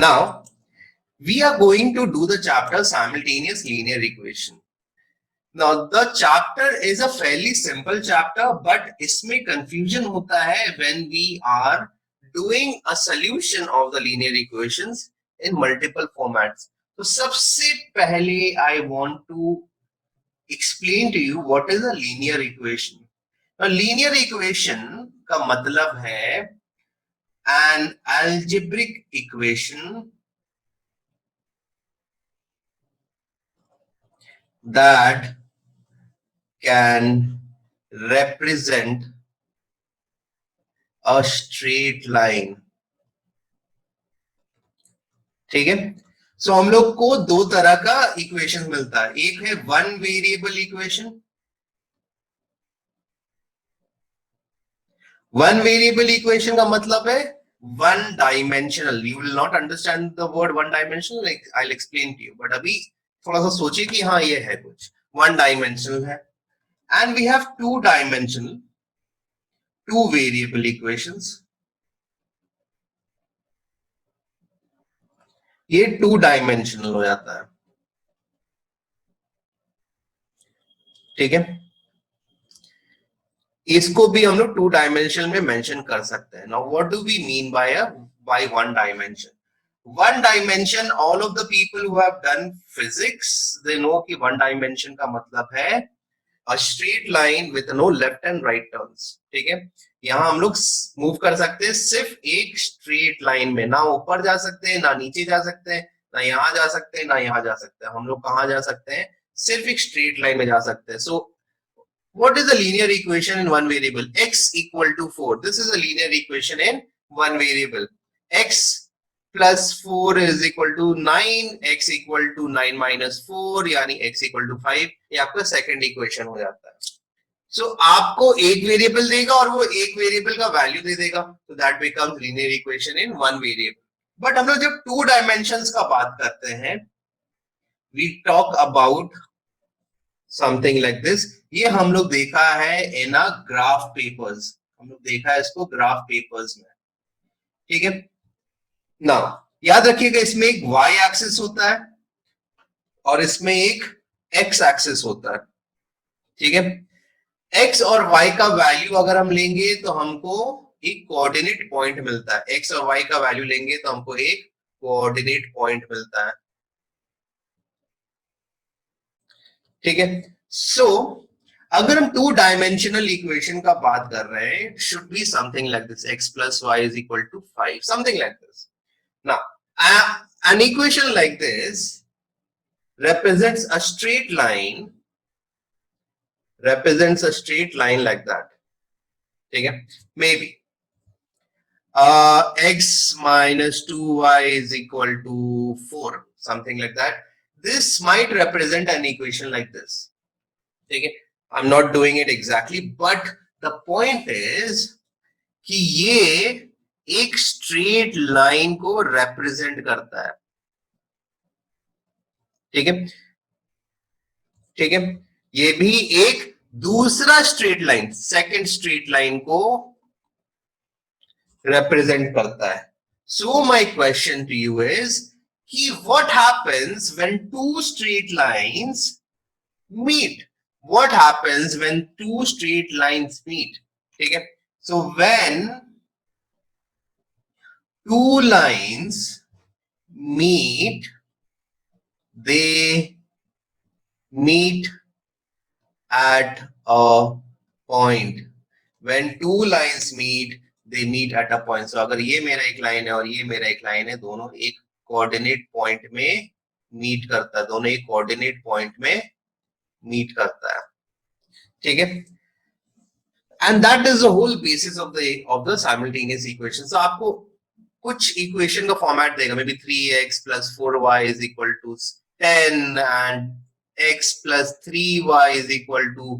Now we are going to do the chapter simultaneous linear equation. Now the chapter is a fairly simple chapter, but इसमें confusion होता है when we are doing a solution of the linear equations in multiple formats. तो सबसे पहले I want to explain to you what is a linear equation. Now linear equation का मतलब है an algebraic equation that can represent a straight line. ठीक है, सो हम लोग को दो तरह का इक्वेशन मिलता है. एक है one variable equation. One variable equation का मतलब है one dimensional. You will not understand the word one dimensional, like I will explain to you, but अभी थोड़ा सा सोचिए कि हाँ ये है कुछ वन डायमेंशनल है. And we have two dimensional, two variable equations. ये टू डायमेंशनल हो जाता है. ठीक है, इसको भी हम लोग टू डायमेंशनल में मेंशन कर सकते हैं. Now what do we mean by one dimension? One dimension, all of the people who have done physics they know कि वन डायमेंशन का मतलब है a straight line with no left and right turns. ठीक है, यहाँ हम लोग move कर सकते हैं सिर्फ एक स्ट्रेट लाइन में, ना ऊपर जा सकते हैं ना नीचे जा सकते हैं, ना यहाँ जा सकते हैं ना यहाँ जा सकते हैं. हम लोग कहाँ जा सकते हैं? सिर्फ एक स्ट्रेट लाइन में जा सकते हैं. सो what is the linear equation in one variable? X equal to 4. This is a linear equation in one variable. X plus 4 is equal to 9, x equal to 9 minus 4 यानी x equal to 5. ये आपका second equation हो जाता है. सो आपको एक variable देगा और वो एक वेरिएबल का वैल्यू दे देगा, तो that becomes linear equation in one variable. But हम लोग जब टू डायमेंशंस का बात करते हैं, we talk about something like this. ये हम लोग देखा है इन अ ग्राफ पेपर्स. हम लोग देखा है इसको ग्राफ पेपर्स में. ठीक है, ना याद रखिएगा इसमें एक y एक्सिस होता है और इसमें एक x एक्सिस होता है. ठीक है, x और y का वैल्यू अगर हम लेंगे तो हमको एक कोऑर्डिनेट पॉइंट मिलता है. x और y का वैल्यू लेंगे तो हमको एक कोऑर्डिनेट पॉइंट मिलता है. ठीक है, सो अगर हम टू डायमेंशनल इक्वेशन का बात कर रहे हैं, it should be something like this, x plus y is equal to 5, something like this. Now, an equation like this represents a straight line like that. ठीक है, maybe x minus 2y is equal to 4, something like that. This might represent an equation like this. ठीक है, I'm not doing it exactly, but the point is कि ये एक straight line को represent करता है. ठीक है, ठीक है, ये भी एक दूसरा straight line, second straight line को रिप्रेजेंट करता है. So my question to you is कि what happens when two straight lines meet? What happens when two straight lines meet? ठीक है, so when two lines meet, they meet at a point. When two lines meet, they meet at a point. So अगर ये मेरा एक line है और ये मेरा एक लाइन है, दोनों एक कोऑर्डिनेट पॉइंट में मीट करता है, दोनों एक कोऑर्डिनेट पॉइंट में मीट करता है. ठीक है, and that is the whole basis of the simultaneous equation. So आपको कुछ इक्वेशन का फॉर्मेट देगा, may be 3x plus 4y is equal to 10 and x plus 3y is equal to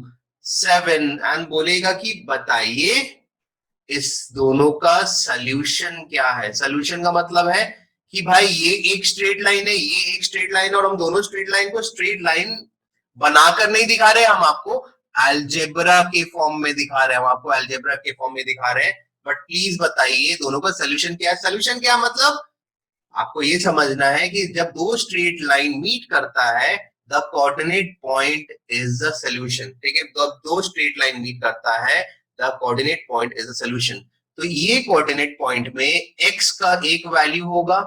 7 and बोलेगा कि बताइए इस दोनों का सॉल्यूशन क्या है. सॉल्यूशन का मतलब है कि भाई ये एक स्ट्रेट लाइन है, ये एक स्ट्रेट लाइन है, और हम दोनों स्ट्रेट लाइन को स्ट्रेट लाइन बनाकर नहीं दिखा रहे, हम आपको अलजेब्रा के फॉर्म में दिखा रहे हैं, हम आपको अलजेब्रा के फॉर्म में दिखा रहे हैं. बट प्लीज बताइए दोनों का सोल्यूशन क्या है. सोल्यूशन क्या मतलब आपको ये समझना है कि जब दो स्ट्रेट लाइन मीट करता है, the coordinate point is the solution. ठीक है, तो दो स्ट्रेट लाइन मीट करता है, the coordinate point is the solution. तो ये कोऑर्डिनेट पॉइंट में x का एक वैल्यू होगा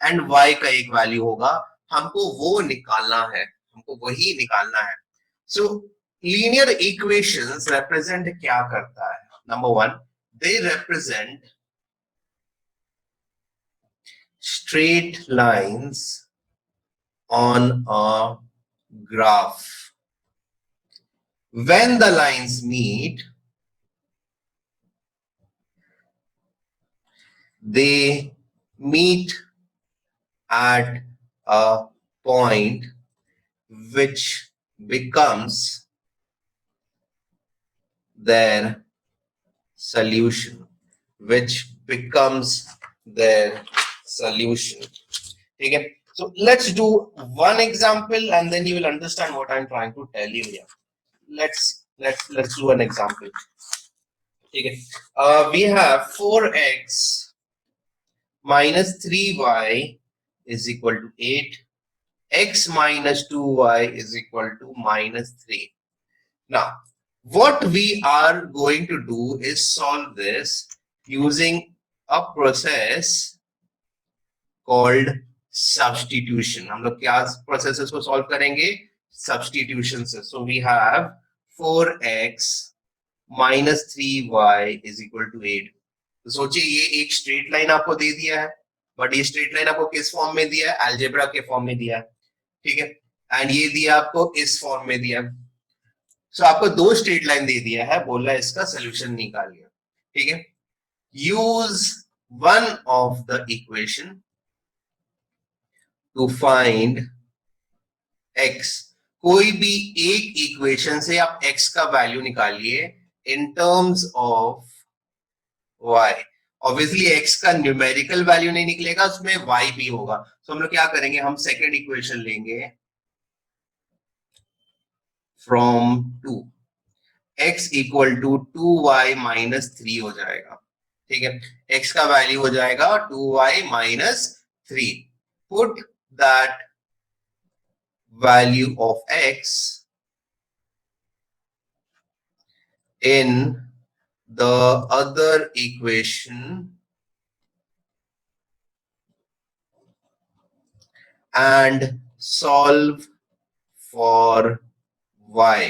एंड y का एक वैल्यू होगा, हमको वो निकालना है, हमको वही निकालना है। सो लीनियर इक्वेशंस रिप्रेजेंट क्या करता है? Number one, they represent straight lines on a graph. When the lines meet, they meet at a point which becomes their solution, which becomes their solution. Okay, so let's do one example and then you will understand what I'm trying to tell you here. Let's do an example. Okay, we have 4x minus 3y is equal to 8, x minus 2y is equal to minus 3. Now, what we are going to do is solve this using a process called substitution. हम लोग क्या processes को solve करेंगे? Substitution से. So we have 4x minus 3y is equal to 8. तो सोचिए ये एक स्ट्रेट लाइन आपको दे दिया है, बट ये स्ट्रेट लाइन आपको किस फॉर्म में दिया है? अलजेब्रा के फॉर्म में दिया है। ठीक है, एंड ये दिया आपको इस फॉर्म में दिया है। सो आपको दो स्ट्रेट लाइन दे दिया है, बोला इसका सोल्यूशन निकालिए। ठीक है, use one of the equation two find x। कोई भी एक इक्वेशन से आप x का वैल्यू निकालिए in terms of y। Obviously x का न्यूमेरिकल वैल्यू नहीं निकलेगा, उसमें y भी होगा। तो हम लोग क्या करेंगे, हम सेकेंड इक्वेशन लेंगे from 2, x equal to 2y minus 3 हो जाएगा। ठीक है, x का वैल्यू हो जाएगा 2y minus 3। Put that value of x in the other equation and solve for y।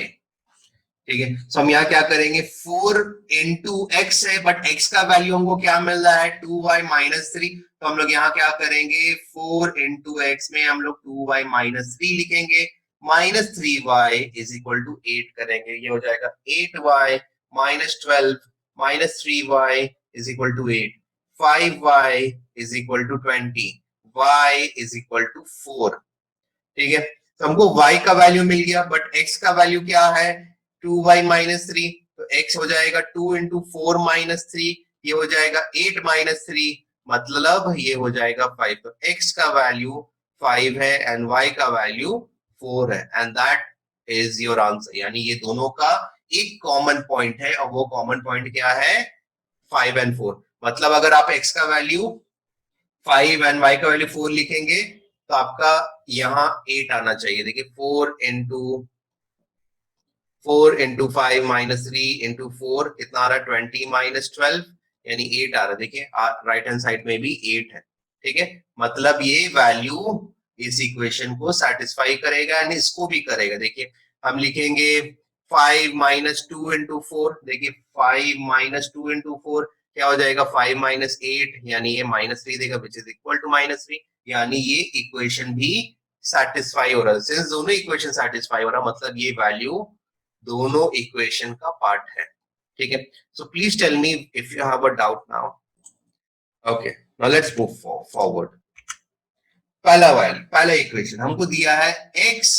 ठीक है, तो हम यहाँ क्या करेंगे, 4 इंटू एक्स है, बट x का वैल्यू हमको क्या मिल रहा है, 2y माइनस 3। तो हम लोग यहाँ क्या करेंगे, 4 इंटू एक्स में हम लोग 2y माइनस 3 लिखेंगे, minus 3y is equal to 8 करेंगे। ये हो जाएगा 8y minus 12 minus 3y is equal to 8, 5y is equal to 20, y is equal to 4। ठीक है, तो हमको y का वैल्यू मिल गया, बट x का वैल्यू क्या है, 2y माइनस 3। तो x हो जाएगा 2 इंटू 4 माइनस 3, ये हो जाएगा 8 माइनस 3, मतलब ये हो जाएगा 5। तो x का वैल्यू 5 है एंड y का वैल्यू 4 है, and that is your answer. यानी ये दोनों का एक कॉमन पॉइंट है, और वो कॉमन पॉइंट क्या है, 5 एंड 4। मतलब अगर आप x का वैल्यू 5 एंड y का वैल्यू 4 लिखेंगे तो आपका यहाँ 8 आना चाहिए। देखिए 4 इंटू 5 माइनस 3 इंटू 4 कितना आ रहा है, 20 माइनस 12 यानी 8 आ रहा है। देखिए राइट हैंड साइड में भी 8 है। ठीक है, मतलब ये वैल्यू इस इक्वेशन को सेटिस्फाई करेगा एंड इसको भी करेगा। देखिए हम लिखेंगे 5 माइनस 2 इंटू 4, देखिए 5 माइनस 2 इंटू 4 क्या हो जाएगा, 5 माइनस 8 यानी ये माइनस 3 देगा, which is equal to minus 3। यानी ये इक्वेशन भी सेटिस्फाई हो रहा है। सिंस दोनों इक्वेशन सेटिस्फाई हो रहा है, मतलब ये वैल्यू दोनों इक्वेशन का पार्ट है। ठीक है, so please tell me if you have a doubt now. Okay, now let's move forward. पहला इक्वेशन हमको दिया है x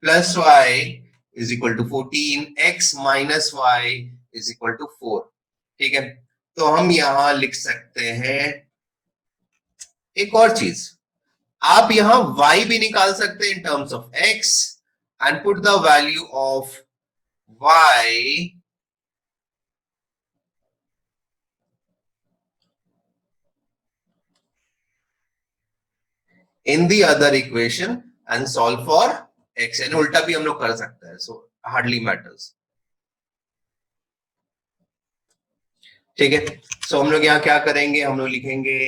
plus y is equal to 14, x minus y is equal to 4। ठीक है, तो हम यहां लिख सकते हैं एक और चीज, आप यहां y भी निकाल सकते हैं in terms of x and put the value of y in the other equation and solve for x, यानी उल्टा भी हम लोग कर सकते हैं, so hardly matters. ठीक है, so हम लोग यहाँ क्या करेंगे, हम लोग लिखेंगे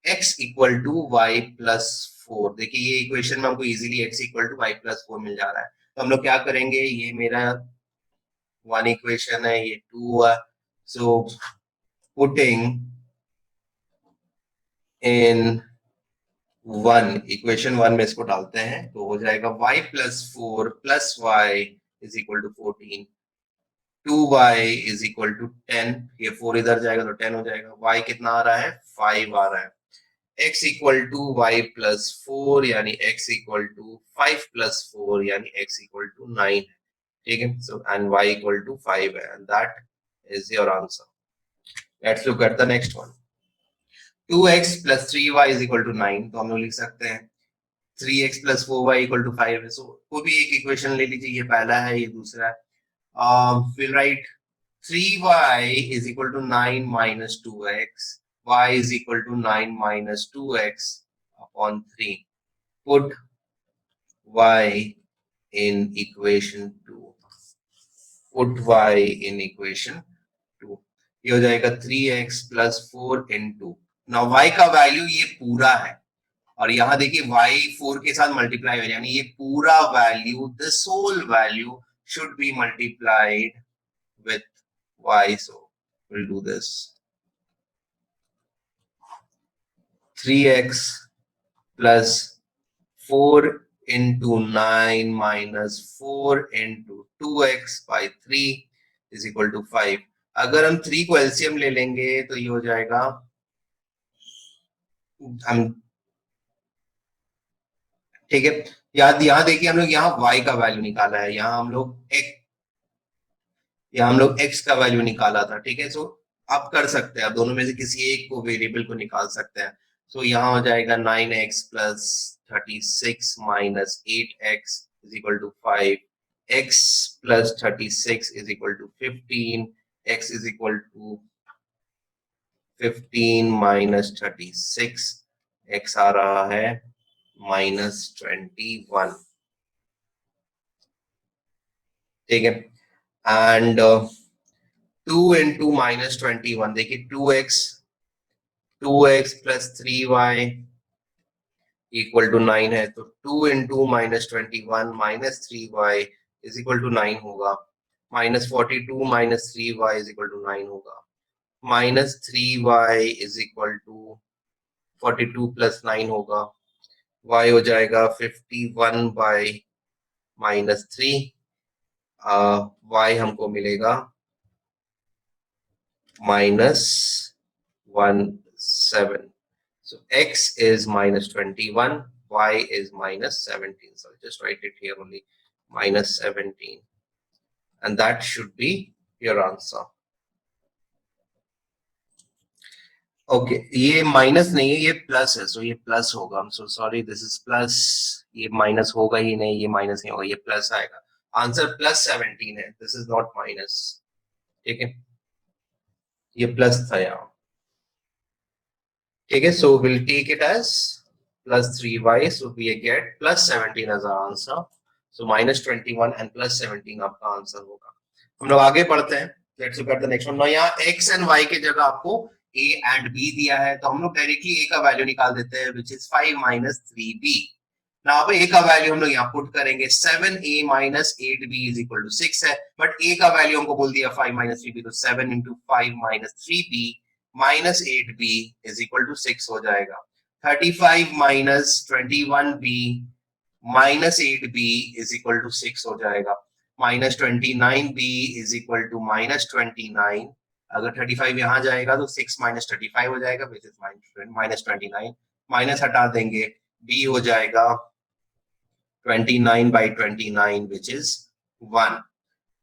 x equal to y plus 4. देखिए ये इक्वेशन में हमको easily x equal to y plus 4 मिल जा रहा है. तो हम लोग क्या करेंगे, ये मेरा वन इक्वेशन है, ये टू है, so putting in one, equation one में इसको डालते हैं तो हो जाएगा y plus 4 plus y is equal to 14, 2y is equal to 10, ये 4 इधर जाएगा तो 10 हो जाएगा, y कितना आ रहा है 5 आ रहा है, x equal to y plus 4 यानी x इक्वल टू 5 प्लस 4 यानी x इक्वल टू 9 है. ठीक है, so and y equal to 5 है, and that is your answer. Let's look at the next one. 2x plus 3y is equal to 9, तो हम लोग लिख सकते हैं 3x plus 4y equal to 5 है. सो कोई भी एक इक्वेशन ले लीजिए, ये पहला है ये दूसरा है. we'll write 3y is equal to 9 minus 2x, y is equal to 9 minus 2x upon 3. Put y in equation 2. Put y in equation 2. ये हो जाएगा 3x plus 4 into. Now y का वैल्यू ये पूरा है और यहाँ देखिए y 4 के साथ मल्टीप्लाई हो, यानी ये पूरा value, this whole value should be multiplied with y. So we'll do this. 3x plus 4 into 9 minus 4 into 2x by 3 is equal to 5. अगर हम 3 को एलसीएम ले लेंगे तो ये हो जाएगा, हम ठीक है, यहाँ देखिए हम लोग यहाँ y का वैल्यू निकाला है, यहाँ हम लोग x का वैल्यू निकाला था. ठीक है, सो आप कर सकते हैं, आप दोनों में से किसी एक को वेरिएबल को निकाल सकते हैं. सो यहाँ हो जाएगा 9x plus 36 minus 8x is equal to 5, x plus 36 is equal to 15, x is equal to 15 minus 36, x आ रहा है -21. ठीक है, एंड 2 into -21, देखिए 2x plus 3y equal to 9 है, तो 2 into -21 minus 3y is equal to 9 होगा, -42 minus 3y is equal to 9 होगा, -3y is equal to 42 plus 9 होगा, y हो जाएगा 51 बाई -3, y हमको मिलेगा -17. So x is -21, y is -17. So I'll just write it here only, -17, and that should be your answer. Okay, ये minus नहीं है, ये प्लस है, सो ये प्लस होगा. I'm so sorry, this is plus, ये माइनस होगा ही नहीं, ये माइनस नहीं होगा, ये प्लस आएगा. आंसर +17 है, दिस इज नॉट माइनस. ठीक है, ये प्लस था यहाँ. ठीक है, so will take it as +3y, so we get +17 as our answer. So -21 and +17 आपका आंसर होगा. हम लोग आगे पढ़ते हैं. Let's look at the next one. Now यहाँ x and y के जगह आपको a and b दिया है, तो हम लोग डायरेक्टली a का वैल्यू निकाल देते हैं, which is 5 minus 3b. Now अब a का वैल्यू हम लोग यहाँ पुट करेंगे, 7a minus 8b is equal to 6 है, बट a का वैल्यू हमको बोल दिया 5 minus 3b, तो 7 into 5 minus 3b minus 8b is equal to 6 हो जाएगा. 35 minus 21b minus 8b is equal to 6 हो जाएगा. -29b is equal to -29. अगर 35 यहाँ जाएगा तो 6 minus 35 हो जाएगा, which is -29. माइनस हटा देंगे, b हो जाएगा 29 by 29, which is 1.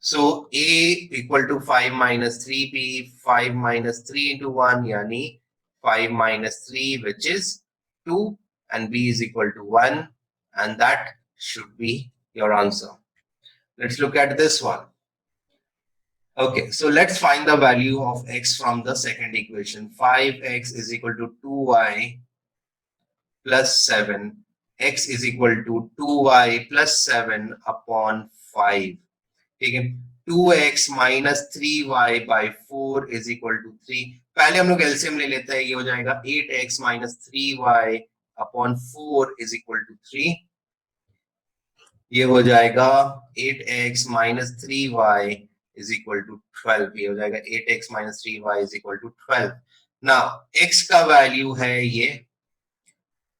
So a equal to 5 minus 3b, 5 minus 3 into 1 यानी 5 minus 3, which is 2, and b is equal to 1, and that should be your answer. Let's look at this one. Okay, so let's find the value of x from the second equation. 5x is equal to 2y plus 7, x is equal to 2y plus 7 upon 5. ठीक है, 2x minus 3y by 4 is equal to 3. पहले हम लोग LCM ले लेते हैं, ये हो जाएगा 8x minus 3y upon 4 is equal to 3. ये हो जाएगा 8x minus 3y is equal to 12. ये हो जाएगा 8x minus 3y is equal to 12. Now x का वैल्यू है ये,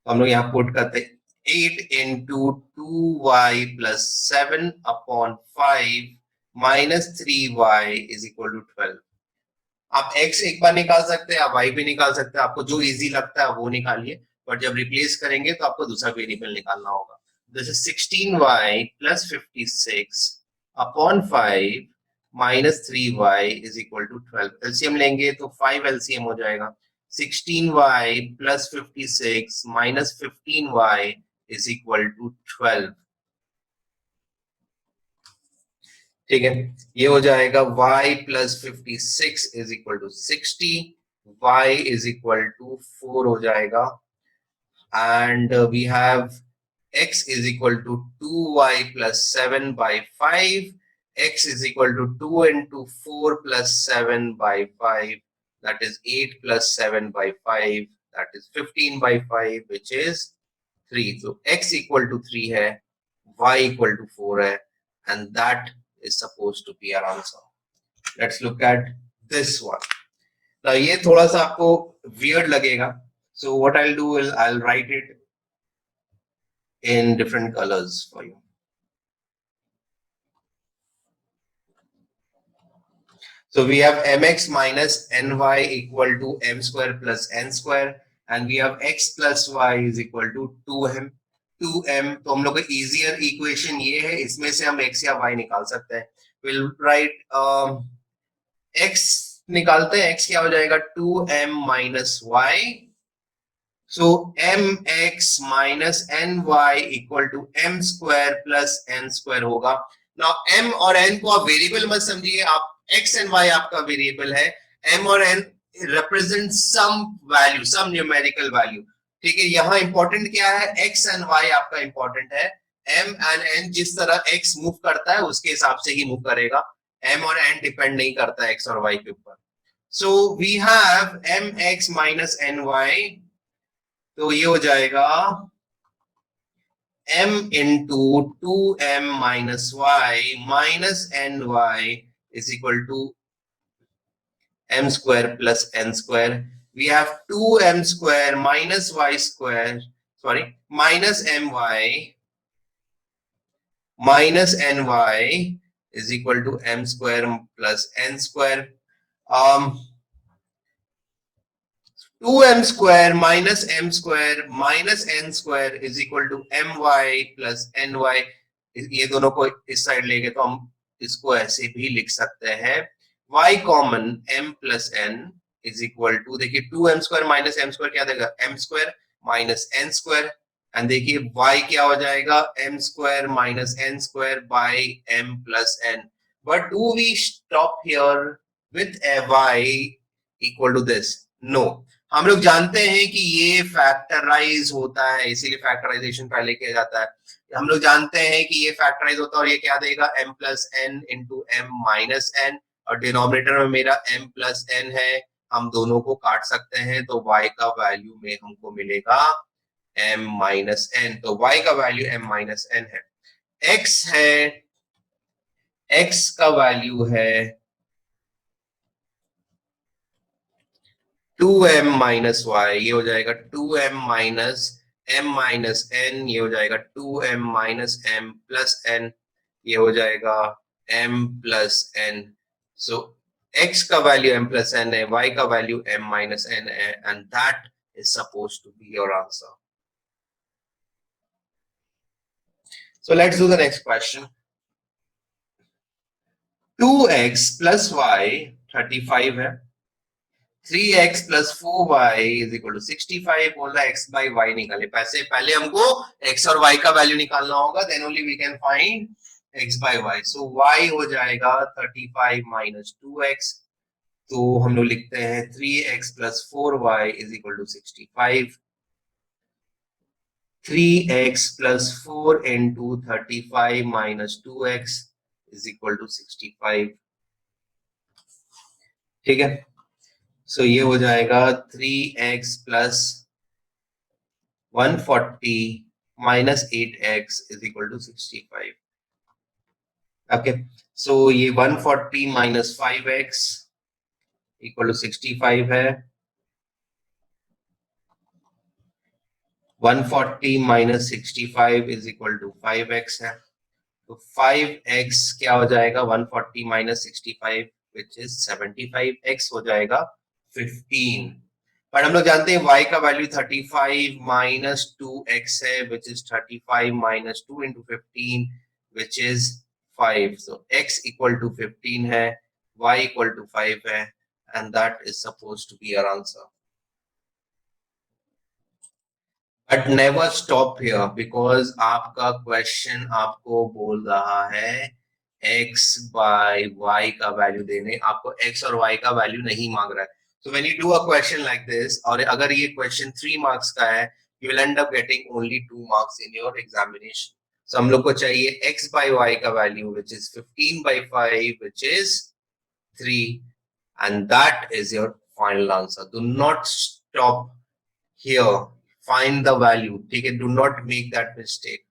तो हम लोग यहाँ पुट करते हैं 8 into 2y plus 7 upon 5 minus 3y is equal to 12. आप x एक बार निकाल सकते हैं, आप y भी निकाल सकते हैं, आपको जो इजी लगता है वो निकालिए, बट जब रिप्लेस करेंगे तो आपको दूसरा वेरिएबल निकालना होगा. This is 16y plus 56 upon 5 minus 3y is equal to 12. LCM लेंगे तो 5 एलसीएम हो जाएगा. 16y plus 56 minus 15y is equal to 12. ठीक है, ये हो जाएगा y plus 56 is equal to 60, y is equal to 4 हो जाएगा, and we have x is equal to 2y plus 7 by 5, x is equal to 2 into 4 plus 7 by 5, that is 8 plus 7 by 5, that is 15 by 5, which is 3. So x equal to 3 है, y equal to 4 है, and that is supposed to be our answer. Let's look at this one. Now ये थोड़ा सा आपको weird लगेगा, so what I'll do is I'll write it in different colors for you. So we have mx minus ny equal to m square plus n square, and we have x plus y is equal to 2m. तो हम लोग का easier equation ये है, इसमें से हम x या y निकाल सकते हैं. We'll write x निकालते हैं, x क्या हो जाएगा 2m minus y. So mx minus ny equal to m square plus n square होगा. Now m और n को आप वेरिएबल मत समझिए, आप x and y आपका वेरिएबल है, m और n represent some value, some numerical value. ठीक है, यहाँ इंपॉर्टेंट क्या है, x and y आपका इंपॉर्टेंट है. m and n जिस तरह x मूव करता है उसके हिसाब से ही मूव करेगा, m और n डिपेंड नहीं करता है x और y के ऊपर. So we have mx minus ny, तो ये हो जाएगा m into 2m minus y minus ny is equal to m square plus n square. We have 2m square minus y square, sorry, minus my minus ny is equal to m square plus n square. 2m square minus m square minus n square is equal to my plus ny. ये दोनों को इस side लेके तो हम इसको ऐसे भी लिख सकते हैं, y common m plus n is equal to, देखिए 2m square minus m square क्या देगा, m square minus n square, and देखिए y क्या हो जाएगा, m square minus n square by m plus n. But do we stop here with a y equal to this? No. हम लोग जानते हैं कि ये फैक्टराइज होता है, इसीलिए फैक्टराइजेशन पहले किया जाता है. हम लोग जानते हैं कि ये फैक्टराइज होता है और ये क्या देगा, m plus n into m minus n, और डिनोमिनेटर में मेरा m plus n है, हम दोनों को काट सकते हैं, तो y का वैल्यू में हमको मिलेगा m minus n. तो y का वैल्यू m minus n है. x है, x का वैल्यू है 2m minus y, ये हो जाएगा 2m minus m minus n, ये हो जाएगा 2m minus m plus n, ये हो जाएगा m plus n. So x का वैल्यू m plus n है, y का वैल्यू m minus n है, and that is supposed to be your answer. So let's do the next question. 2x plus y 35 है, 3x plus 4y is equal to 65. बोल रहा है x by y निकाले, पैसे पहले हमको x और y का वैल्यू निकालना होगा, then only we can find x by y. So y हो जाएगा 35 minus 2x, तो हम लोग लिखते हैं 3x plus 4y is equal to 65. 3x plus 4 into 35 minus 2x is equal to 65. ठीक है, सो ये हो जाएगा 3x plus 140 minus 8x is equal to 65. Okay, सो ये 140 minus 5x equal to 65 है, 140 minus 65 is equal to 5x है, तो 5x क्या हो जाएगा 140 minus 65 which is 75, x हो जाएगा 15. पर हम लोग जानते हैं y का वैल्यू 35 minus 2x है which is 35 minus 2 into 15 which is 5. So x equal to 15 है, y equal to 5 है, and that is supposed to be our answer. But never stop here because आपका क्वेश्चन आपको बोल रहा है x by y का value देने, आपको x और y का वैल्यू नहीं मांग रहा है. So when you do a question like this, और अगर ये क्वेश्चन 3 मार्क्स का है, you will end up getting only 2 marks in your examination. So हम लोग को चाहिए x by y का value which is 15 by 5 which is 3, and that is your final answer. Do not stop here. Find the value. ठीक है, do not make that mistake.